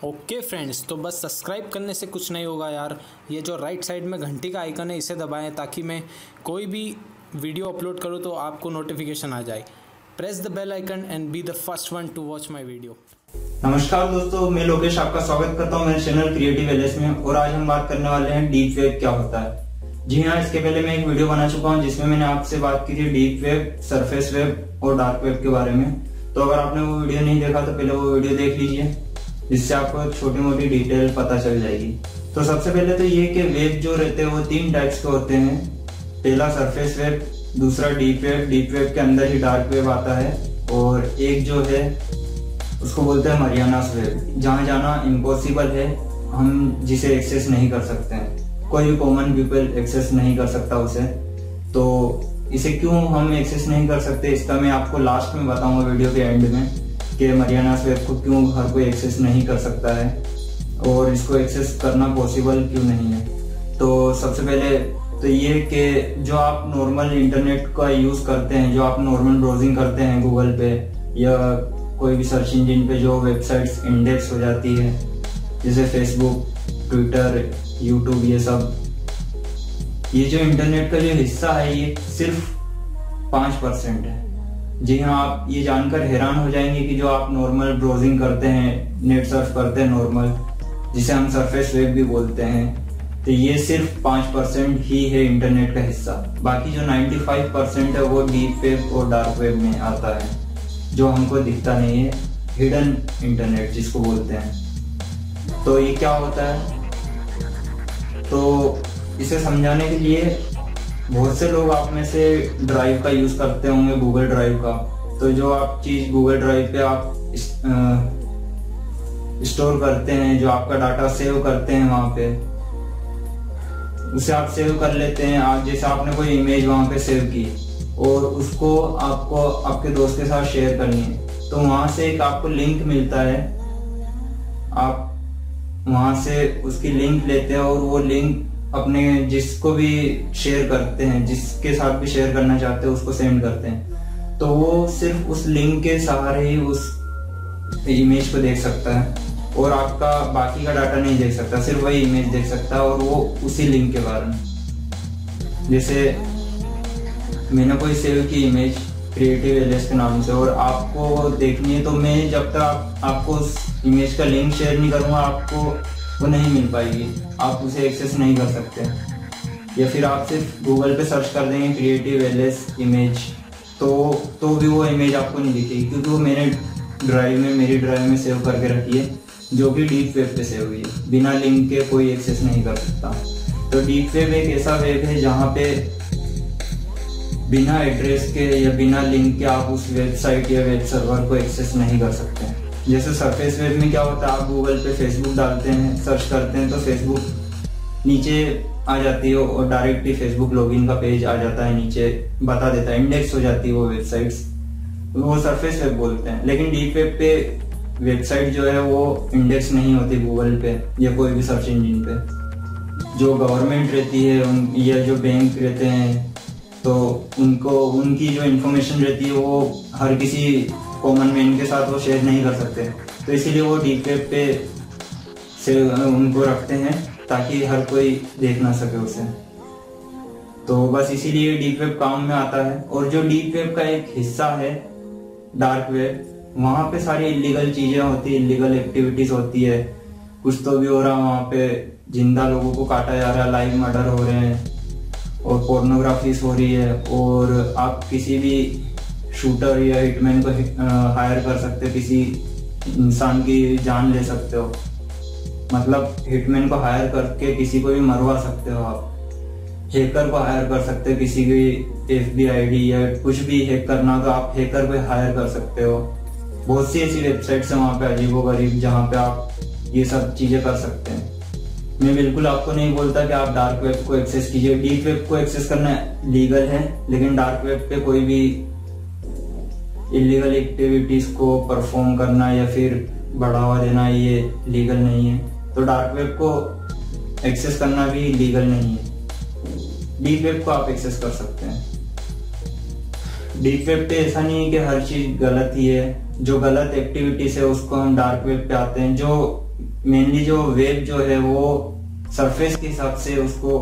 Okay friends, तो बस subscribe करने से कुछ नहीं होगा यार। ये जो राइट साइड में घंटी का आइकन है इसे दबाएं ताकि मैं कोई भी वीडियो अपलोड करूँ तो आपको नोटिफिकेशन आ जाए। Press the bell icon and be the first one to watch my video. नमस्कार दोस्तों, मैं लोकेश आपका स्वागत करता हूं मेरे चैनल क्रिएटिव एलएस में। और आज हम बात करने वाले हैं डीप वेब क्या होता है। जी हाँ, इसके पहले मैं एक वीडियो बना चुका हूं जिसमें मैंने आपसे बात की थी डीप वेब, सरफेस वेब और डार्क वेब के बारे में। तो अगर आपने वो वीडियो नहीं देखा तो पहले वो वीडियो देख लीजिए, जिससे आपको छोटी मोटी डिटेल पता चल जाएगी। तो सबसे पहले तो ये कि वेब जो रहते हैं वो 3 टाइप्स के होते हैं। पहला सरफेस वेब, दूसरा डीप वेब, डीप वेब के अंदर ही डार्क वेब आता है, और एक जो है उसको बोलते हैं मरियानास वेब, जहाँ जाना इम्पॉसिबल है, हम जिसे एक्सेस नहीं कर सकते हैं, कोई भी कॉमन पीपल एक्सेस नहीं कर सकता उसे। तो इसे क्यों हम एक्सेस नहीं कर सकते इसका मैं आपको लास्ट में बताऊंगा वीडियो के एंड में, कि मरियानास वेब को क्यों हर कोई एक्सेस नहीं कर सकता है और इसको एक्सेस करना पॉसिबल क्यों नहीं है। तो सबसे पहले तो ये कि जो आप नॉर्मल इंटरनेट का यूज करते हैं, जो आप नॉर्मल ब्राउजिंग करते हैं गूगल पे या कोई भी सर्च इंजिन पे, जो वेबसाइट्स इंडेक्स हो जाती है जैसे फेसबुक, ट्विटर, यूट्यूब, ये सब, ये जो इंटरनेट का जो हिस्सा है ये सिर्फ 5% है। जी हाँ, आप ये जानकर हैरान हो जाएंगे कि जो आप नॉर्मल ब्राउजिंग करते हैं, नेट सर्फ करते हैं नॉर्मल, जिसे हम सरफेस वेब भी बोलते हैं, तो ये सिर्फ 5% ही है इंटरनेट का हिस्सा। बाकी जो 95% है वो डीप वेब और डार्क वेब में आता है, जो हमको दिखता नहीं है, हिडन इंटरनेट जिसको बोलते हैं। तो ये क्या होता है, तो इसे समझाने के लिए बहुत से लोग आप में से ड्राइव का यूज करते होंगे, गूगल ड्राइव का। तो जो आप चीज गूगल ड्राइव पे आप स्टोर करते हैं, जो आपका डाटा सेव करते हैं वहां पे, उसे आप सेव कर लेते हैं। आप जैसे आपने कोई इमेज वहां पे सेव की और उसको आपको आपके दोस्त के साथ शेयर करनी है, तो वहां से एक आपको लिंक मिलता है, आप वहां से उसकी लिंक लेते हैं और वो लिंक अपने जिसको भी शेयर करते हैं, जिसके साथ भी शेयर करना चाहते हैं, उसको सेंड करते हैं। तो वो सिर्फ उस लिंक के सहारे ही उस इमेज को देख सकता है और आपका बाकी का डाटा नहीं देख सकता, सिर्फ वही इमेज देख सकता है, और वो उसी लिंक के कारण। जैसे मैंने कोई सेव की इमेज क्रिएटिव एलएस के नाम से और आपको देखनी है, तो मैं जब तक आपको उस इमेज का लिंक शेयर नहीं करूंगा आपको वो नहीं मिल पाएगी, आप उसे एक्सेस नहीं कर सकते। या फिर आप सिर्फ गूगल पे सर्च कर देंगे क्रिएटिव एलएस इमेज, तो भी वो इमेज आपको नहीं दिखेगी, क्योंकि वो मेरी ड्राइव में सेव करके रखी है, जो कि डीप वेब पे सेव हुई है। बिना लिंक के कोई एक्सेस नहीं कर सकता। तो डीप वेब एक ऐसा वेब है जहाँ पे बिना एड्रेस के या बिना लिंक के आप उस वेबसाइट या वेब सर्वर को एक्सेस नहीं कर सकते। जैसे सरफेस वेब में क्या होता है, आप गूगल पे फेसबुक डालते हैं, सर्च करते हैं, तो फेसबुक नीचे आ जाती है और डायरेक्ट ही फेसबुक लॉगिन का पेज आ जाता है, नीचे बता देता है, इंडेक्स हो जाती है वो वेबसाइट्स, वो सरफेस वेब बोलते हैं। लेकिन डीप वेब पे वेबसाइट जो है वो इंडेक्स नहीं होती गूगल पे या कोई भी सर्च इंजिन पे। जो गवर्नमेंट रहती है या जो बैंक रहते हैं, तो उनकी जो इन्फॉर्मेशन रहती है वो हर किसी कॉमन मैन के साथ वो शेयर नहीं कर सकते, तो इसीलिए वो डीप वेब पे से उनको रखते हैं ताकि हर कोई देख ना सके उसे। तो बस इसीलिए डीप वेब काम में आता है। और जो डीप वेब का एक हिस्सा है डार्क वेब, वहां पे सारी इलीगल चीजें होती है, इलीगल एक्टिविटीज होती है, कुछ तो भी हो रहा है वहां पे, जिंदा लोगों को काटा जा रहा है, लाइव मर्डर हो रहे हैं और पोर्नोग्राफीज हो रही है, और आप किसी भी शूटर या हिटमैन को हायर कर सकते हो, किसी इंसान की जान ले सकते हो। मतलब हिटमैन को हायर करके किसी को भी मरवा सकते हो आप। हैकर को हायर कर सकते हो, किसी की एफबी आईडी या कुछ भी हैक करना तो आप हैकर को हायर कर सकते हो। बहुत सी ऐसी वेबसाइट्स है वहां पे अजीबोगरीब, जहाँ पे आप ये सब चीजें कर सकते हैं। मैं बिल्कुल आपको नहीं बोलता कि आप डार्क वेब को एक्सेस कीजिए। डीप वेब को एक्सेस करना लीगल है, लेकिन डार्क वेब पे कोई भी इलीगल एक्टिविटीज को परफॉर्म करना या फिर बढ़ावा देना ये लीगल नहीं है। तो डार्क वेब को एक्सेस करना भी लीगल नहीं है। डीप वेब को आप एक्सेस कर सकते हैं। डीप वेब पे ऐसा नहीं है कि हर चीज गलत ही है, जो गलत एक्टिविटीज है उसको हम डार्क वेब पे आते हैं, जो मेनली जो वेब जो है वो सरफेस के हिसाब से उसको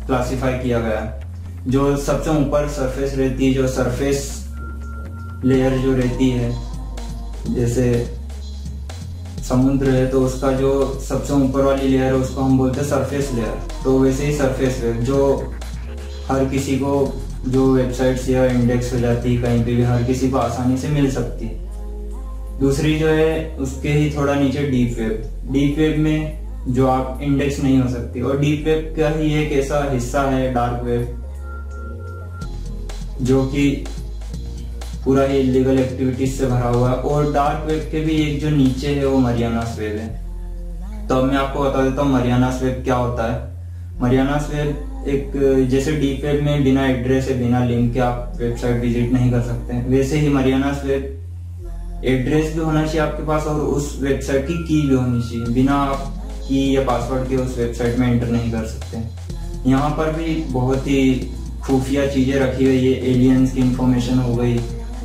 क्लासिफाई किया गया है। जो सबसे ऊपर सरफेस रहती है, जो सरफेस लेयर जो रहती है, जैसे समुद्र है तो उसका जो सबसे ऊपर वाली लेयर है उसको हम बोलते हैं सरफेस लेयर। तो वैसे ही सरफेस वेब जो हर किसी को, जो वेबसाइट्स या इंडेक्स हो जाती है कहीं पे भी, हर किसी को आसानी से मिल सकती है। दूसरी जो है उसके ही थोड़ा नीचे डीप वेब। डीप वेब में जो आप इंडेक्स नहीं हो सकती, और डीप वेब का ही एक ऐसा हिस्सा है डार्क वेब, जो कि पूरा ही इलीगल एक्टिविटीज से भरा हुआ है। और डार्क वेब के भी एक जो नीचे है वो मरियानास वेब है। तो अब मैं आपको बता देता हूँ मरियानास वेब क्या होता है। मरियानास वेब एक, जैसे डीप वेब में बिना एड्रेस है, बिना लिंक के आप वेबसाइट विजिट नहीं कर सकते, वैसे ही मरियानास वेब एड्रेस भी होना चाहिए आपके पास और उस वेबसाइट की की भी होनी चाहिए। बिना आप की या पासवर्ड के उस वेबसाइट में एंटर नहीं कर सकते। यहाँ पर भी बहुत ही खुफिया चीजें रखी हुई है। एलियंस की इंफॉर्मेशन हो गई,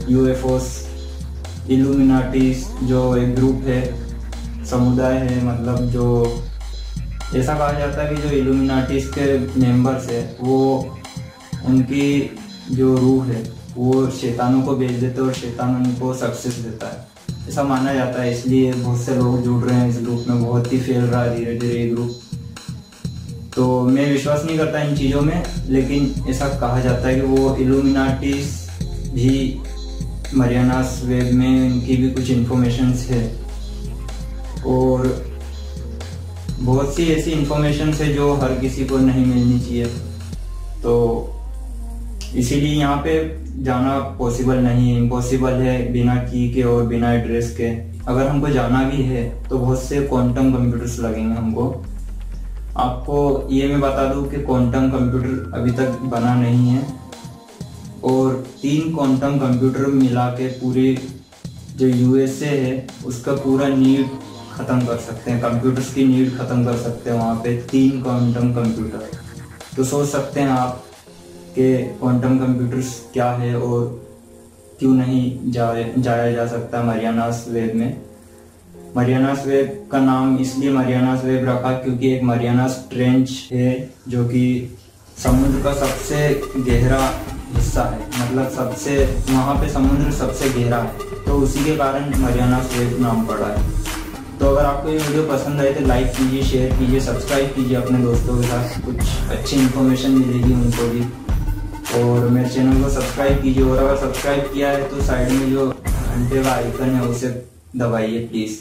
यूएफओस, इल्यूमिनाटीज जो एक ग्रुप है, समुदाय है, मतलब जो ऐसा कहा जाता है कि जो इल्यूमिनाटीज के मेंबर्स है वो, उनकी जो रूह है वो शैतानों को भेज देते हैं और शैतान उनको सक्सेस देता है, ऐसा माना जाता है। इसलिए बहुत से लोग जुड़ रहे हैं इस ग्रुप में, बहुत ही फैल रहा है धीरे धीरे ये ग्रुप। तो मैं विश्वास नहीं करता इन चीज़ों में, लेकिन ऐसा कहा जाता है कि वो इल्यूमिनाटीज भी मरियानास वेब में इनकी भी कुछ इंफॉर्मेशंस है, और बहुत सी ऐसी इंफॉर्मेशंस है जो हर किसी को नहीं मिलनी चाहिए। तो इसीलिए यहाँ पे जाना पॉसिबल नहीं है, इम्पॉसिबल है बिना की के और बिना एड्रेस के। अगर हमको जाना भी है तो बहुत से क्वांटम कंप्यूटर्स लगेंगे हमको। आपको ये मैं बता दूं कि क्वांटम कंप्यूटर अभी तक बना नहीं है, और 3 क्वांटम कंप्यूटर मिला के पूरी जो यूएसए है उसका पूरा नीड खत्म कर सकते हैं, कंप्यूटर्स की नीड खत्म कर सकते हैं वहाँ पे 3 क्वांटम कंप्यूटर। तो सोच सकते हैं आप कि क्वांटम कंप्यूटर्स क्या है और क्यों नहीं जाया जा सकता मरियानास वेब में। मरियानास वेब का नाम इसलिए मरियानास वेब रखा क्योंकि एक मरियानास ट्रेंच है जो कि समुद्र का सबसे गहरा हिस्सा है, मतलब सबसे, वहाँ पे समुद्र सबसे गहरा है, तो उसी के कारण मरियानास वेब नाम पड़ा है। तो अगर आपको ये वीडियो पसंद आए तो लाइक कीजिए, शेयर कीजिए, सब्सक्राइब कीजिए अपने दोस्तों के साथ, कुछ अच्छी इन्फॉर्मेशन मिलेगी उनको भी। और मेरे चैनल को सब्सक्राइब कीजिए, और अगर सब्सक्राइब किया है तो साइड में जो घंटे का आइकन है उसे दबाइए प्लीज़।